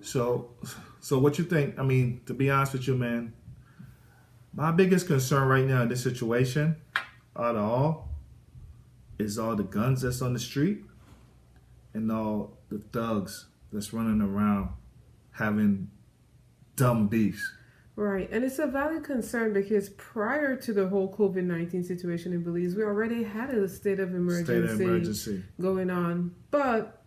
So, so what you think? I mean, to be honest with you, man, my biggest concern right now in this situation, out of all, is all the guns that's on the street and all the thugs that's running around having dumb beefs. Right, and it's a valid concern because prior to the whole COVID-19 situation in Belize, we already had a state of emergency going on. But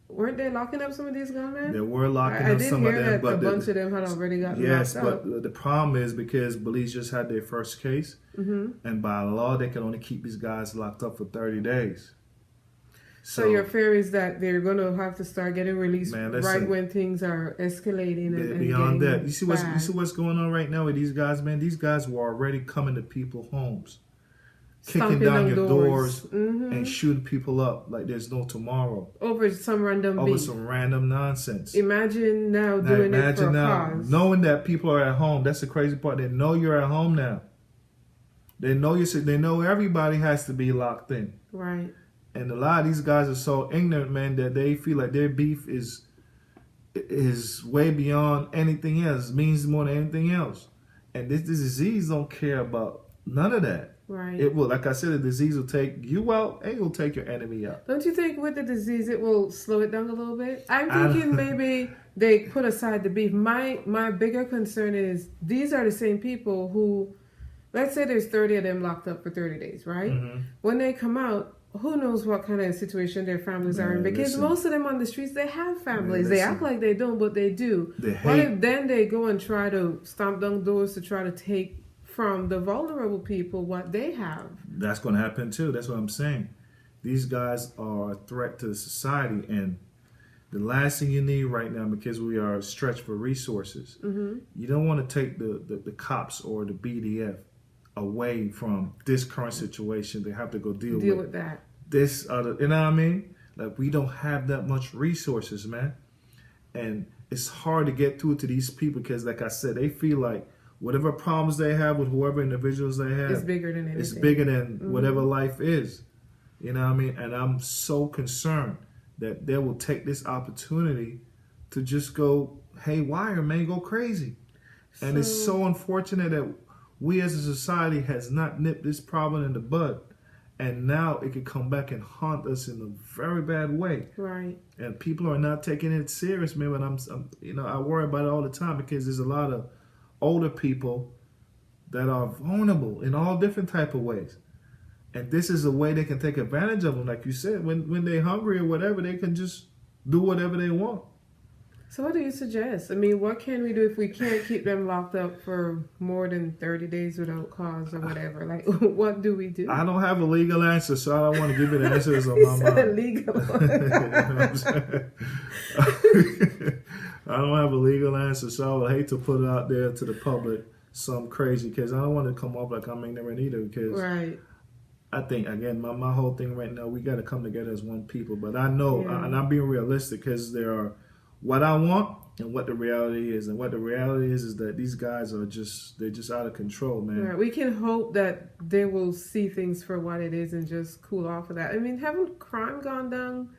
weren't they locking up some of these gunmen? They were locking up some of them, that but a bunch of them had already gotten yes, locked up. but the problem is because Belize just had their first case, and by law they can only keep these guys locked up for 30 days. So your fear is that they're going to have to start getting released right when things are escalating and beyond that. You see bad. what's going on right now with these guys, man. These guys were already coming to people's homes, Stomping kicking down your doors mm-hmm. and shooting people up like there's no tomorrow over some random nonsense. Imagine now doing it for a cause. Knowing that people are at home. That's the crazy part. They know you're at home now. They know They know everybody has to be locked in. Right. And a lot of these guys are so ignorant, man, that they feel like their beef is way beyond anything else. It means more than anything else. And this disease don't care about none of that. Right. It will, like I said, the disease will take you out and it will take your enemy out. Don't you think with the disease it will slow it down a little bit? I'm thinking maybe they put aside the beef. My bigger concern is these are the same people who, let's say there's 30 of them locked up for 30 days, right? Mm-hmm. When they come out, who knows what kind of situation their families are in? Because most of them on the streets, they have families. They act like they don't, but they do. What if then they go and try to stomp down doors to try to take from the vulnerable people what they have? That's going to happen too. That's what I'm saying. These guys are a threat to the society, and the last thing you need right now, because we are stretched for resources, you don't want to take the cops or the BDF away from this current situation. They have to go deal with that. This other, you know what I mean? Like, we don't have that much resources, man. And it's hard to get through to these people because, like I said, they feel like whatever problems they have with whoever individuals they have, it's bigger than anything. It's bigger than whatever life is. You know what I mean? And I'm so concerned that they will take this opportunity to just go haywire, man, go crazy. And it's so unfortunate that we as a society has not nipped this problem in the bud, and now it could come back and haunt us in a very bad way. Right. And people are not taking it serious, man. But I worry about it all the time because there's a lot of older people that are vulnerable in all different type of ways, and this is a way they can take advantage of them. Like you said, when they're hungry or whatever, they can just do whatever they want. So what do you suggest? I mean, what can we do if we can't keep them locked up for more than 30 days without cause or whatever? Like, what do we do? I don't have a legal answer, so I don't want to give you the answers on my mind. Legal. You know what I'm saying? I don't have a legal answer, so I would hate to put it out there to the public some crazy, because I don't want to come off like I'm ignorant either, because I think, again, my whole thing right now, we got to come together as one people. But I know, and I'm being realistic, because there are what I want and what the reality is. And what the reality is that these guys they're just out of control, man. Right. We can hope that they will see things for what it is and just cool off of that. I mean, haven't crime gone down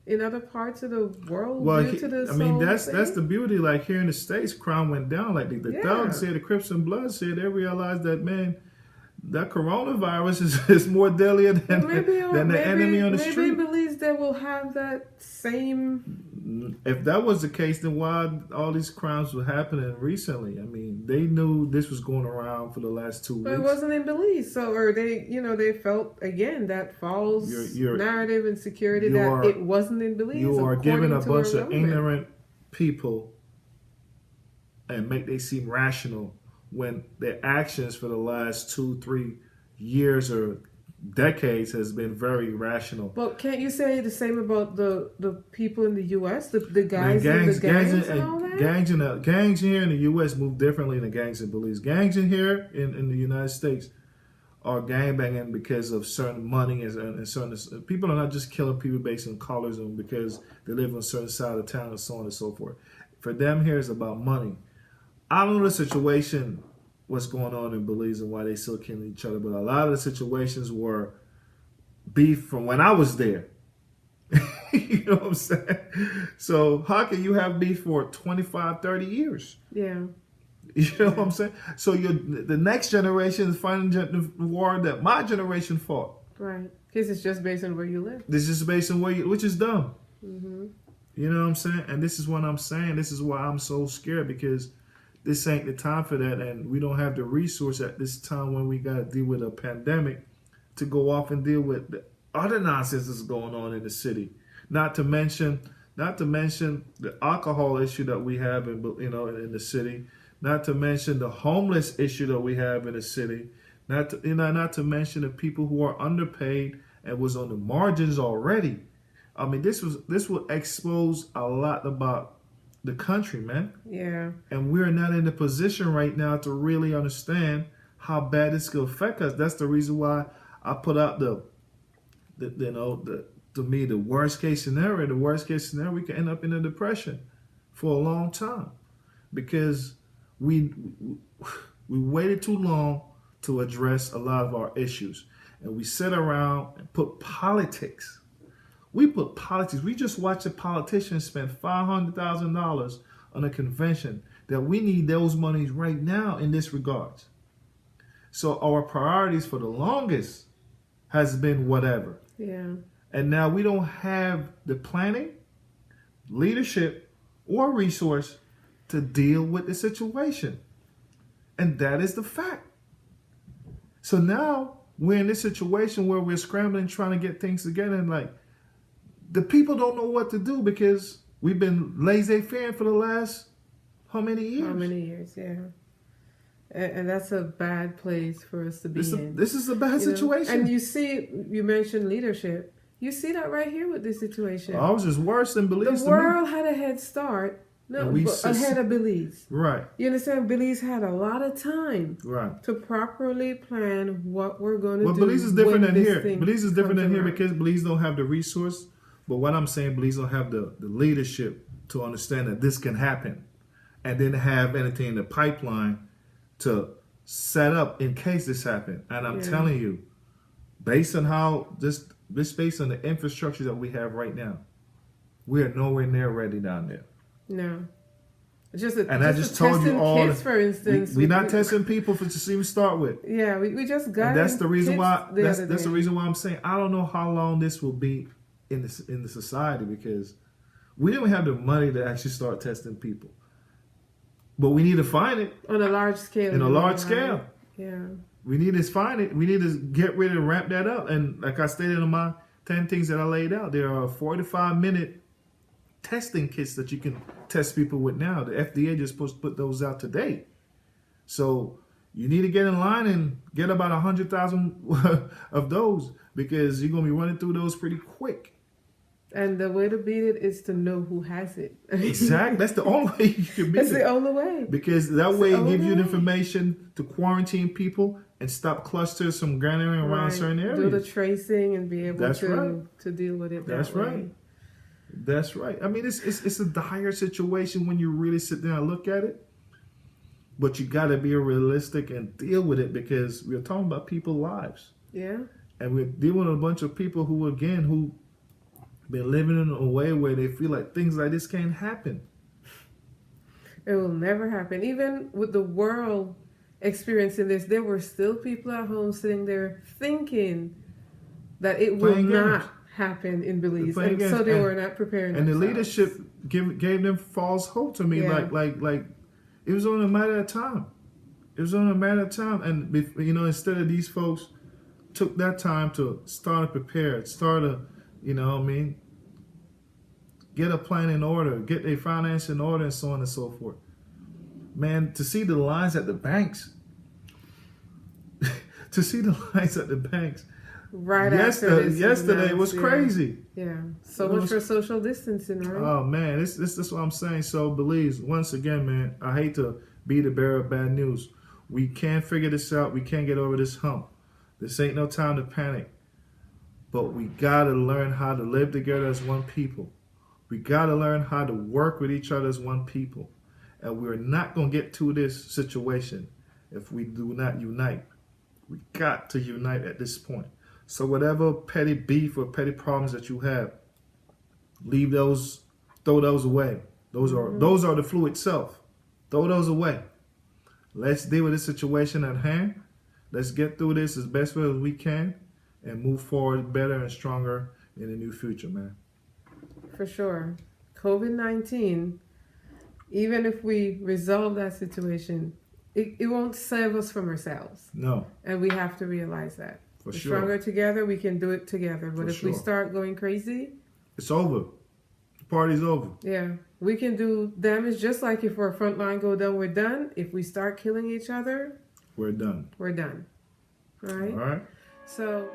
in other parts of the world due to this? I mean, that's the beauty. Like, here in the States, crime went down. Like, the thugs said, the Crips and Bloods said, they realized that, man, that coronavirus is more deadlier than the enemy on the street. Maybe believes they will have that same. If that was the case, then why all these crimes were happening recently? I mean, they knew this was going around for the last 2 weeks. But it wasn't in Belize, or they felt again that false narrative and security that it wasn't in Belize. You are giving a bunch of ignorant people and make they seem rational when their actions for the last 2-3 years or decades has been very rational. But can't you say the same about the people in the U.S., the guys in the gangs and all that? Gangs here in the U.S. move differently than gangs in Belize. Gangs in here in the United States are gangbanging because of certain money and certain people are not just killing people based on colors and because they live on a certain side of town and so on and so forth. For them, here it's about money. I don't know the situation, what's going on in Belize and why they still killing each other, but a lot of the situations were beef from when I was there. You know what I'm saying? So how can you have beef for 25, 30 years? Yeah. You know what I'm saying? So the next generation is fighting the war that my generation fought. Right. Because it's just based on where you live. This is based on where you, which is dumb. Mm-hmm. You know what I'm saying? And this is what I'm saying. This is why I'm so scared, because this ain't the time for that, and we don't have the resource at this time when we got to deal with a pandemic to go off and deal with the other nonsense that's going on in the city. Not to mention the alcohol issue that we have in the city. Not to mention the homeless issue that we have in the city. Not to mention the people who are underpaid and was on the margins already. I mean, this will expose a lot about the country, man. Yeah. And we're not in the position right now to really understand how bad this could affect us. That's the reason why I put out the worst case scenario. The worst case scenario, we could end up in a depression for a long time, because we waited too long to address a lot of our issues, and we sit around and put politics. We put politics. We just watched a politician spend $500,000 on a convention that we need those monies right now in this regards. So our priorities for the longest has been whatever. Yeah. And now we don't have the planning, leadership, or resource to deal with the situation. And that is the fact. So now we're in this situation where we're scrambling, trying to get things together, and like, the people don't know what to do because we've been laissez-faire for the last how many years? How many years, yeah. And that's a bad place for us to be in. This is a bad situation. And you mentioned leadership. You see that right here with this situation. I was just worse than Belize. The world had a head start. Ahead of Belize. Right. You understand? Belize had a lot of time to properly plan what we're going to do. Well, Belize is different than here. Belize is different than here because Belize don't have the resource. But what I'm saying, Belize don't have the leadership to understand that this can happen, and then have anything in the pipeline to set up in case this happens. And I'm telling you, based on how this based on the infrastructure that we have right now, we are nowhere near ready down there. No. I just told you all. Kids, for instance, we're not testing people to even start with. Yeah, we just got. And that's the reason why. That's the reason why I'm saying I don't know how long this will be in the society, because we don't have the money to actually start testing people. But we need to find it on a large scale. In a large scale, yeah. We need to find it. We need to get ready to ramp that up. And like I stated in my 10 things that I laid out, there are 45-minute testing kits that you can test people with now. The FDA just supposed to put those out today. So you need to get in line and get about 100,000 of those, because you're going to be running through those pretty quick. And the way to beat it is to know who has it. Exactly. That's the only way you can beat it. That's the only way. Because that way it gives you the information to quarantine people and stop clusters from gathering around certain areas. Do the tracing and be able to deal with it that way. That's right. I mean, it's a dire situation when you really sit down and look at it. But you got to be realistic and deal with it, because we're talking about people's lives. Yeah. And we're dealing with a bunch of people who been living in a way where they feel like things like this can't happen. It will never happen. Even with the world experiencing this, there were still people at home sitting there thinking that it will not happen in Belize, and so they were not preparing. And themselves. The leadership gave them false hope to me. Yeah. Like it was only a matter of time. It was only a matter of time, and instead of these folks took that time to start to prepare, get a plan in order, get their finance in order, and so on and so forth. Man, to see the lines at the banks, right yesterday was crazy. Yeah, so much for social distancing, right? Oh man, this is what I'm saying. So Belize, once again, man, I hate to be the bearer of bad news. We can't figure this out. We can't get over this hump. This ain't no time to panic. But we got to learn how to live together as one people. We got to learn how to work with each other as one people. And we're not going to get to this situation if we do not unite. We got to unite at this point. So whatever petty beef or petty problems that you have, Leave those, throw those away. Those are the flu itself. Throw those away. Let's deal with the situation at hand. Let's get through this as best way as we can and move forward better and stronger in the new future, man. For sure. COVID-19, even if we resolve that situation, it won't save us from ourselves. No. And we have to realize that. For We're sure. Stronger together, we can do it together. But if we start going crazy, it's over. The party's over. Yeah. We can do damage just like if our front line go down, we're done. If we start killing each other, we're done. We're done. All right? All right. So